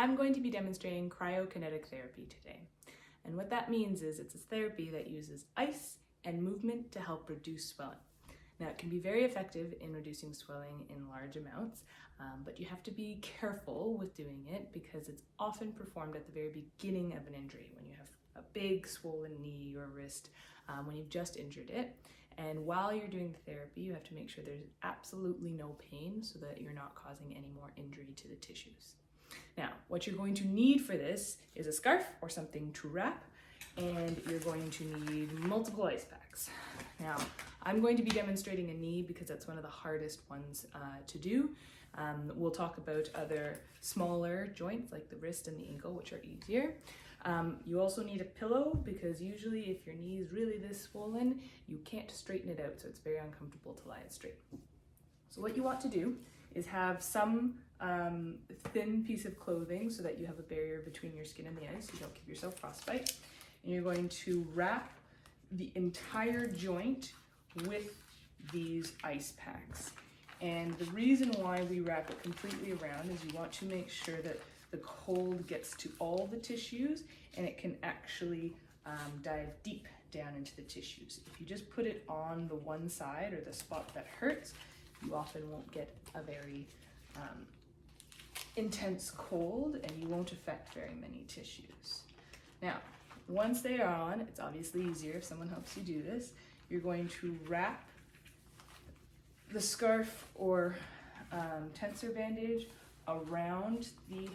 I'm going to be demonstrating cryokinetic therapy today. And what that means is it's a therapy that uses ice and movement to help reduce swelling. Now, it can be very effective in reducing swelling in large amounts, but you have to be careful with doing it because it's often performed at the very beginning of an injury, when you have a big swollen knee or wrist, when you've just injured it. And while you're doing the therapy, you have to make sure there's absolutely no pain so that you're not causing any more injury to the tissues. Now, what you're going to need for this is a scarf or something to wrap, and you're going to need multiple ice packs. Now, I'm going to be demonstrating a knee because that's one of the hardest ones to do. We'll talk about other smaller joints like the wrist and the ankle, which are easier. You also need a pillow because usually if your knee is really this swollen, you can't straighten it out, so it's very uncomfortable to lie it straight. So what you want to do is have some thin piece of clothing so that you have a barrier between your skin and the ice, so you don't give yourself frostbite. And you're going to wrap the entire joint with these ice packs. And the reason why we wrap it completely around is you want to make sure that the cold gets to all the tissues and it can actually dive deep down into the tissues. If you just put it on the one side or the spot that hurts, you often won't get a very intense cold and you won't affect very many tissues. Now, once they are on, it's obviously easier if someone helps you do this. You're going to wrap the scarf or tensor bandage around the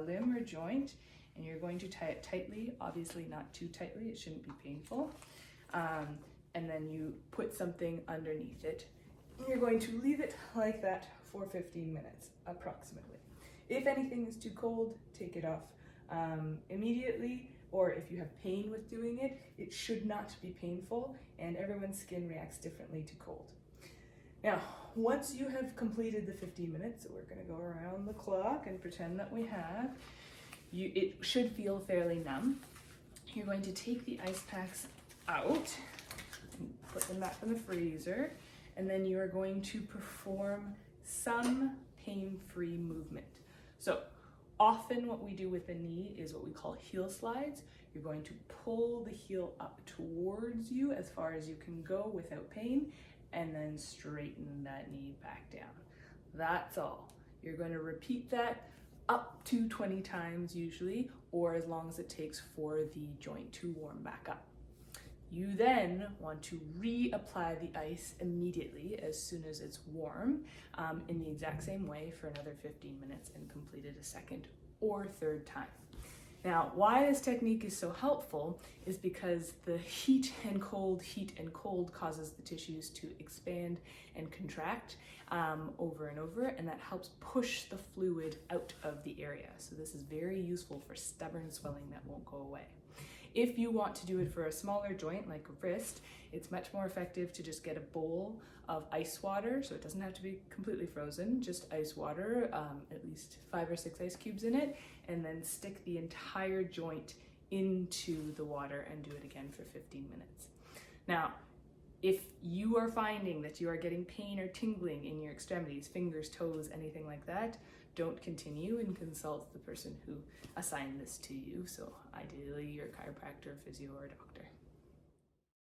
limb or joint, and you're going to tie it tightly, obviously not too tightly, it shouldn't be painful. And then you put something underneath it. And you're going to leave it like that for 15 minutes, approximately. If anything is too cold, take it off immediately, or if you have pain with doing it, it should not be painful, and everyone's skin reacts differently to cold. Now, once you have completed the 15 minutes, so we're gonna go around the clock and pretend that we have, it should feel fairly numb. You're going to take the ice packs out, and put them back in the freezer, and then you are going to perform some pain-free movement. So often what we do with the knee is what we call heel slides. You're going to pull the heel up towards you as far as you can go without pain, and then straighten that knee back down. That's all. You're going to repeat that up to 20 times usually, or as long as it takes for the joint to warm back up. You then want to reapply the ice immediately as soon as it's warm in the exact same way for another 15 minutes and complete it a second or third time. Now, why this technique is so helpful is because the heat and cold causes the tissues to expand and contract over and over, and that helps push the fluid out of the area. So this is very useful for stubborn swelling that won't go away. If you want to do it for a smaller joint like a wrist, it's much more effective to just get a bowl of ice water, so it doesn't have to be completely frozen, just ice water, at least 5 or 6 ice cubes in it, and then stick the entire joint into the water and do it again for 15 minutes. Now, if you are finding that you are getting pain or tingling in your extremities, fingers, toes, anything like that, don't continue and consult the person who assigned this to you. So ideally your chiropractor, physio, or doctor.